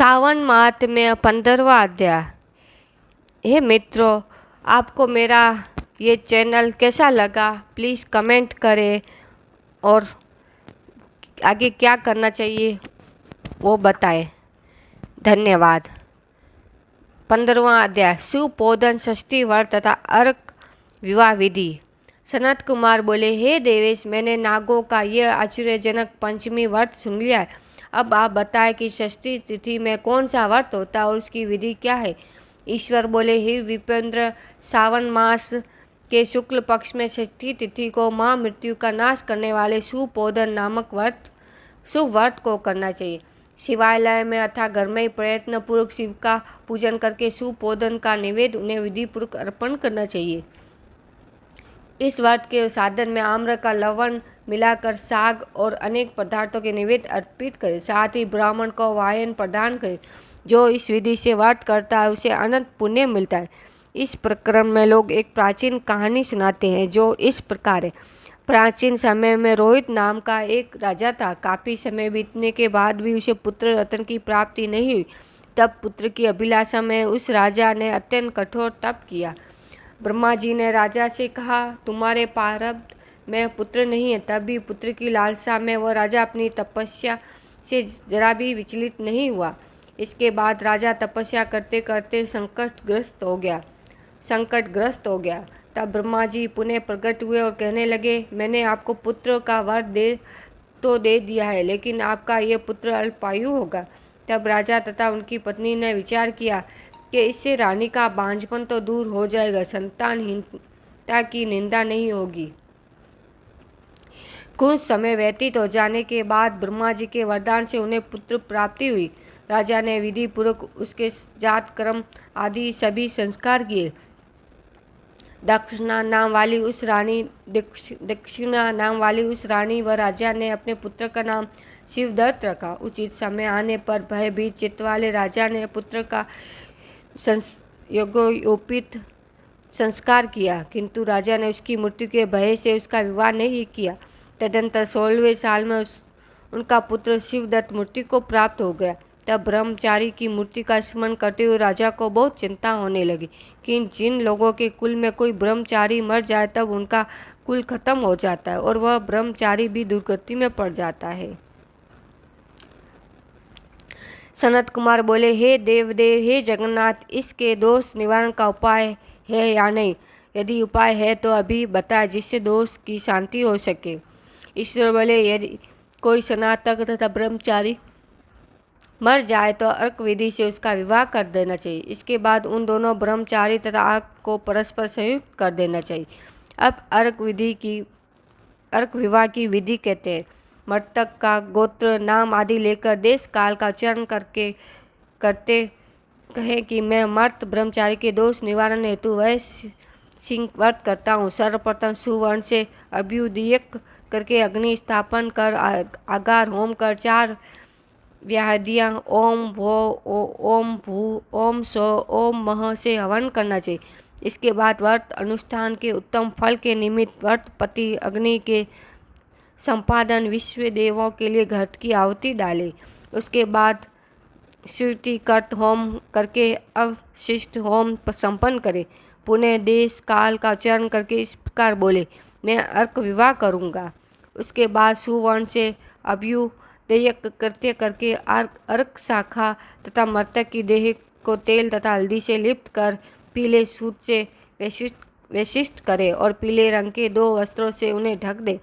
सावन माह में 15वां अध्याय। हे मित्रों, आपको मेरा ये चैनल कैसा लगा प्लीज़ कमेंट करें और आगे क्या करना चाहिए वो बताएं। धन्यवाद। 15वां अध्याय सुपोधन षष्ठी व्रत तथा अर्क विवाह विधि। सनत कुमार बोले, हे देवेश, मैंने नागों का यह आश्चर्यजनक पंचमी व्रत सुन लिया है। अब आप बताएं कि षष्ठी तिथि में कौन सा व्रत होता है और उसकी विधि क्या है। ईश्वर बोले, हे विपेंद्र, सावन मास के शुक्ल पक्ष में षष्ठी तिथि को माँ मृत्यु का नाश करने वाले सुपोधन नामक शुभ व्रत को करना चाहिए। शिवालय में अथवा घर में प्रयत्न पूर्वक शिव का पूजन करके सुपोधन का निवेद्य उन्हें विधि पूर्वक अर्पण करना चाहिए। इस व्रत के साधन में आम्र का लवण मिलाकर साग और अनेक पदार्थों के निवेद्य अर्पित करें। साथ ही ब्राह्मण को वायन प्रदान करें। जो इस विधि से व्रत करता है उसे अनंत पुण्य मिलता है। इस प्रकरण में लोग एक प्राचीन कहानी सुनाते हैं जो इस प्रकार है। प्राचीन समय में रोहित नाम का एक राजा था। काफ़ी समय बीतने के बाद भी उसे पुत्र रत्न की प्राप्ति नहीं हुई। तब पुत्र की अभिलाषा में उस राजा ने अत्यंत कठोर तप किया। ब्रह्मा जी ने राजा से कहा, तुम्हारे प्रारब्ध में पुत्र नहीं है। तब भी पुत्र की लालसा में वह राजा अपनी तपस्या से जरा भी विचलित नहीं हुआ। इसके बाद राजा तपस्या करते करते संकटग्रस्त हो गया। तब ब्रह्मा जी पुनः प्रकट हुए और कहने लगे, मैंने आपको पुत्र का वर दे दिया है, लेकिन आपका यह पुत्र अल्पायु होगा। तब राजा तथा उनकी पत्नी ने विचार किया कि इससे रानी का बांझपन तो दूर हो जाएगा, संतानहीनता की निंदा नहीं होगी। कुछ समय व्यतीत हो जाने के बाद ब्रह्मा जी के वरदान से उन्हें पुत्र प्राप्ति हुई। राजा ने विधि पूर्वक उसके जात कर्म आदि सभी संस्कार किए। दक्षिणा नाम वाली उस रानी व राजा ने अपने पुत्र का नाम शिवदत्त रखा। उचित समय आने पर भयभीत चित्त वाले राजा ने पुत्र का यज्ञोपवीत संस्कार किया, किंतु राजा ने उसकी मृत्यु के भय से उसका विवाह नहीं किया। तदंतर 16वें साल में उनका पुत्र शिवदत्त मृत्यु को प्राप्त हो गया। तब ब्रह्मचारी की मूर्ति का स्मरण करते हुए राजा को बहुत चिंता होने लगी कि जिन लोगों के कुल में कोई ब्रह्मचारी मर जाए तब उनका कुल खत्म हो जाता है और वह ब्रह्मचारी भी दुर्गति में पड़ जाता है। सनत कुमार बोले, हे देवदेव, हे जगन्नाथ, इसके दोष निवारण का उपाय है या नहीं? यदि उपाय है तो अभी बताए जिससे दोष की शांति हो सके। ईश्वर बोले, यदि कोई स्नातक तथा ब्रह्मचारी मर जाए तो अर्क विधि से उसका विवाह कर देना चाहिए। इसके बाद उन दोनों ब्रह्मचारी तथा अर्क को परस्पर संयुक्त कर देना चाहिए। अब अर्क विवाह की विधि कहते हैं। मृतक का गोत्र नाम आदि लेकर देश काल का उच्चारण करते कहें कि मैं मर्त ब्रह्मचारी के दोष निवारण हेतु वह सिंह व्रत करता हूँ। सर्वप्रथम सुवर्ण से अभ्युदयक करके अग्नि स्थापन कर आगार होम कर 4 व्याहदियाँ ओम वो ओम भू ओम सो ओम मह से हवन करना चाहिए। इसके बाद व्रत अनुष्ठान के उत्तम फल के निमित्त व्रत पति अग्नि के संपादन विश्व देवों के लिए घृत की आहुति डाले। उसके बाद श्रुतिकर्त होम करके अवशिष्ट होम संपन्न करे। पुनः देश काल का उच्चारण करके इस प्रकार बोले, मैं अर्क विवाह करूँगा। उसके बाद सुवर्ण से अभ्युदयक कृत्य करके अर्क शाखा तथा मृतक की देह को तेल तथा हल्दी से लिप्त कर पीले सूत से वैशिष्ट करे और पीले रंग के 2 वस्त्रों से उन्हें ढक दे।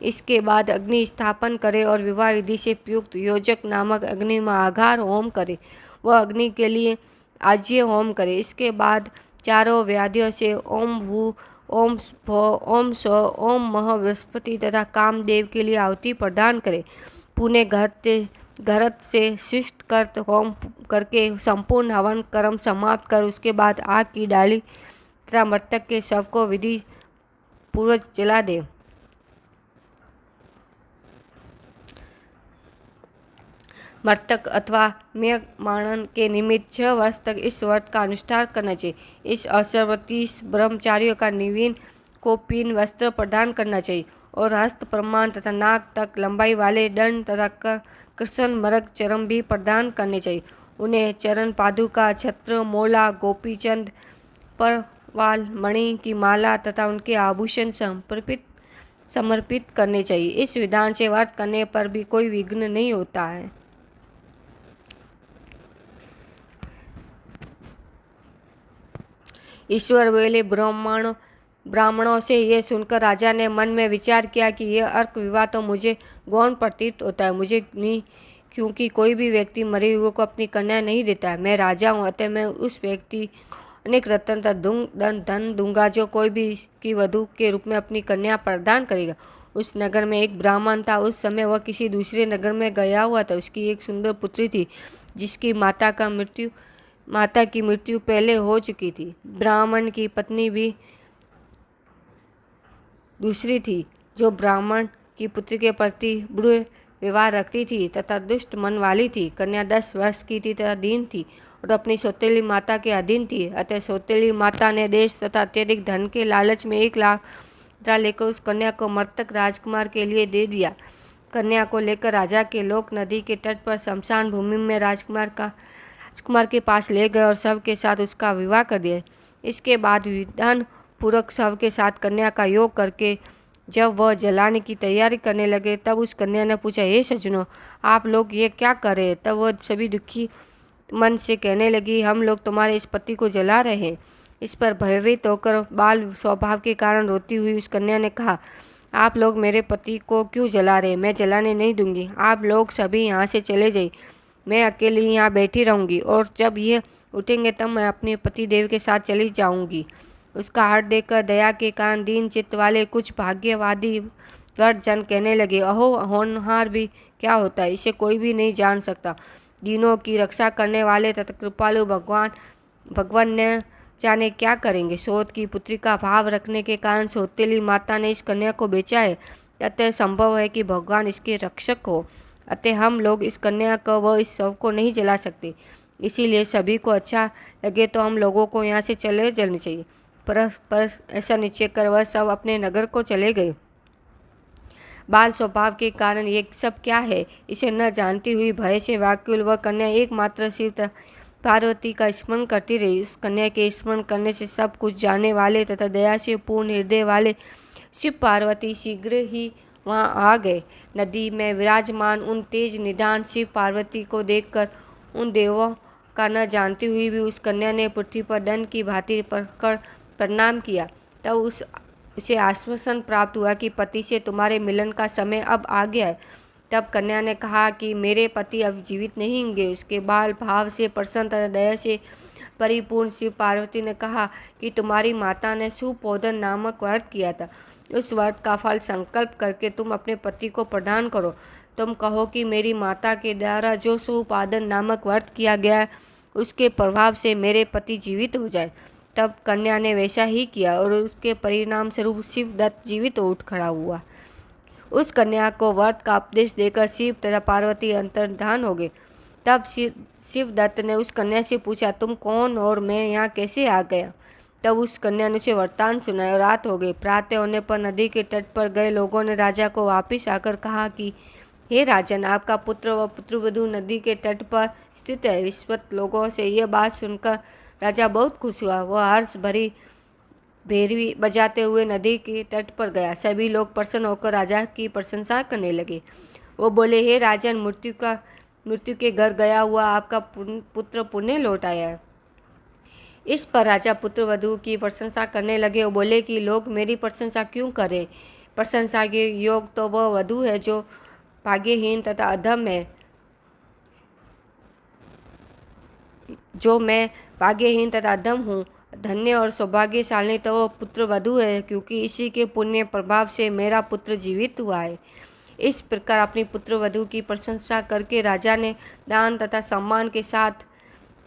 इसके बाद अग्नि स्थापन करे और विवाह विधि से प्रयुक्त योजक नामक अग्नि में आघार होम करे। वह अग्नि के लिए आज्य होम करे। इसके बाद 4 व्याधियों से ओम भू ओम भो ओम सो ओम मह बृहस्पति तथा कामदेव के लिए आहुति प्रदान करे। पुणे घरत से शिष्ट कर्त होम करके संपूर्ण हवन कर्म समाप्त कर उसके बाद आग की डाली तथा मृतक के शव को विधि पूर्वक जला दे। मृतक अथवा म्रियमाण के निमित्त 6 वर्ष तक इस व्रत का अनुष्ठान करना चाहिए। इस अवसर पर 30 ब्रह्मचारियों का नवीन को 3 वस्त्र प्रदान करना चाहिए और हस्त प्रमाण तथा नाक तक लंबाई वाले दंड तथा कृष्ण मृग चरम भी प्रदान करने चाहिए उन्हें चरण पादुका, छत्र, मोला, गोपीचंद, परवाल, मणि की माला तथा उनके आभूषण समर्पित करने चाहिए। इस विधान से व्रत करने पर भी कोई विघ्न नहीं होता है। ईश्वर बोले, ब्राह्मणों से यह सुनकर राजा ने मन में विचार किया कि यह अर्क विवाह तो मुझे गौण प्रतीत होता है, मुझे नहीं, क्योंकि कोई भी व्यक्ति मरे हुए को अपनी कन्या नहीं देता है। मैं राजा हूँ, अतः मैं उस व्यक्ति अनेक रत्न तथा धन दूंगा जो कोई भी की वधू के रूप में अपनी कन्या प्रदान करेगा। उस नगर में एक ब्राह्मण था। उस समय वह किसी दूसरे नगर में गया हुआ था। उसकी एक सुंदर पुत्री थी जिसकी माता की मृत्यु पहले हो चुकी थी। ब्राह्मण की पत्नी भी दूसरी थी जो ब्राह्मण की पुत्री के प्रति बुरे व्यवहार रखती थी तथा दुष्ट मन वाली थी। कन्या 10 वर्ष की थी तथा दीन थी और अपनी सौतेली माता के अधीन थी। अतः सौतेली माता ने देश तथा अत्यधिक धन के लालच में 1 लाख मुद्रा लेकर उस कन्या को मृतक राजकुमार के लिए दे दिया। कन्या को लेकर राजा के लोग नदी के तट पर शमशान भूमि में राजकुमार के पास ले गए और शव के साथ उसका विवाह कर दिया। इसके बाद विधान पूर्वक शव के साथ कन्या का योग करके जब वह जलाने की तैयारी करने लगे तब उस कन्या ने पूछा, हे सज्जनों, आप लोग ये क्या कर रहे हैं? तब वह सभी दुखी मन से कहने लगी, हम लोग तुम्हारे इस पति को जला रहे हैं। इस पर भयभीत होकर बाल स्वभाव के कारण रोती हुई उस कन्या ने कहा, आप लोग मेरे पति को क्यों जला रहे? मैं जलाने नहीं दूंगी। आप लोग सभी यहाँ से चले जाइए। मैं अकेली यहाँ बैठी रहूँगी और जब ये उठेंगे तब मैं अपने पति देव के साथ चली जाऊँगी। उसका हाथ देखकर दया के कारण दीन चित्त वाले कुछ भाग्यवादी जन कहने लगे, अहो, होनहार भी क्या होता है? इसे कोई भी नहीं जान सकता। दीनों की रक्षा करने वाले तथा कृपालु भगवान ने जाने क्या करेंगे। सौत की पुत्री का भाव रखने के कारण सौतेली माता ने इस कन्या को बेचा है। अतः संभव है कि भगवान इसके रक्षक हो। अतः हम लोग इस कन्या को व इस शव को नहीं जला सकते। इसीलिए सभी को अच्छा लगे तो हम लोगों को यहाँ से चले जाने चाहिए। पर ऐसा निश्चय कर वह सब अपने नगर को चले गए। बाल स्वभाव के कारण ये सब क्या है इसे न जानती हुई भय से व्याकुल वह कन्या एकमात्र शिव पार्वती का स्मरण करती रही। उस कन्या के स्मरण करने से सब कुछ जानने वाले तथा दया से पूर्ण हृदय वाले शिव पार्वती शीघ्र ही वहां आ गए। नदी में विराजमान उन तेज निधान शिव पार्वती को देखकर उन देवों का न जानती हुई भी उस कन्या ने पृथ्वी पर दंड की भांति पकड़ प्रणाम किया। तब उसे आश्वासन प्राप्त हुआ कि पति से तुम्हारे मिलन का समय अब आ गया है। तब कन्या ने कहा कि मेरे पति अब जीवित नहीं होंगे। उसके बाल भाव से प्रसन्न तथा दया से परिपूर्ण शिव पार्वती ने कहा कि तुम्हारी माता ने सुपोधन नामक व्रत किया था। उस व्रत का फल संकल्प करके तुम अपने पति को प्रदान करो। तुम कहो कि मेरी माता के द्वारा जो सुपादन नामक व्रत किया गया है उसके प्रभाव से मेरे पति जीवित हो जाए। तब कन्या ने वैसा ही किया और उसके परिणाम स्वरूप शिवदत्त जीवित उठ खड़ा हुआ। उस कन्या को व्रत का उपदेश देकर शिव तथा पार्वती अंतर्धान हो गए। तब शिवदत्त ने उस कन्या से पूछा, तुम कौन और मैं यहाँ कैसे आ गया? तब उस कन्या ने उसे वरदान सुनाया और रात हो गई। प्रातः होने पर नदी के तट पर गए लोगों ने राजा को वापिस आकर कहा कि हे राजन, आपका पुत्र व पुत्रवधू नदी के तट पर स्थित है। विश्वत लोगों से यह बात सुनकर राजा बहुत खुश हुआ। वह हर्ष भरी भेरी बजाते हुए नदी के तट पर गया। सभी लोग प्रसन्न होकर राजा की प्रशंसा करने लगे। वो बोले, हे राजन, मृत्यु के घर गया हुआ आपका पुत्र पुण्य लौट आया है। इस पर राजा पुत्र वधू की प्रशंसा करने लगे। वो बोले कि लोग मेरी प्रशंसा क्यों करें? प्रशंसा के योग तो वह वधू है जो भाग्यहीन तथा अधम है। जो मैं भाग्यहीन तथा अधम हूँ। धन्य और सौभाग्यशाली तो वह पुत्र वधू है, क्योंकि इसी के पुण्य प्रभाव से मेरा पुत्र जीवित हुआ है। इस प्रकार अपनी पुत्र वधू की प्रशंसा करके राजा ने दान तथा सम्मान के साथ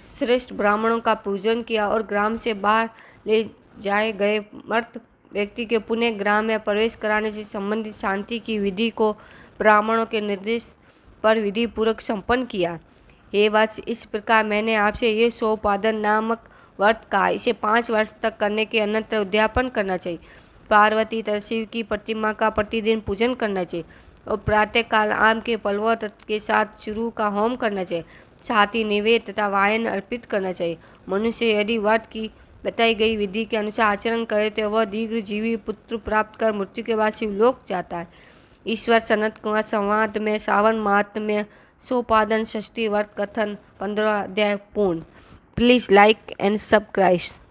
श्रेष्ठ ब्राह्मणों का पूजन किया और ग्राम से बाहर ले जाए गए मर्त व्यक्ति के पुण्य ग्राम में प्रवेश कराने से संबंधित शांति की विधि को ब्राह्मणों के निर्देश पर विधि पूर्वक संपन्न किया। हे वत्स, इस प्रकार मैंने आपसे ये सोपादन नामक व्रत कहा। इसे 5 वर्ष तक करने के अनंतर उद्यापन करना चाहिए। पार्वती तथा शिव की प्रतिमा का प्रतिदिन पूजन करना चाहिए और प्रातःकाल आम के फलवों के साथ शुरू का होम करना चाहिए। साथ ही निवेद तथा वायन अर्पित करना चाहिए। मनुष्य यदि व्रत की बताई गई विधि के अनुसार आचरण करे तो वह दीर्घजीवी पुत्र प्राप्त कर मृत्यु के बाद शिवलोक जाता है। ईश्वर सनत कुमार संवाद में सावन महात्म्य सोपादन षष्ठी व्रत कथन 15वां अध्याय पूर्ण। Please like and subscribe.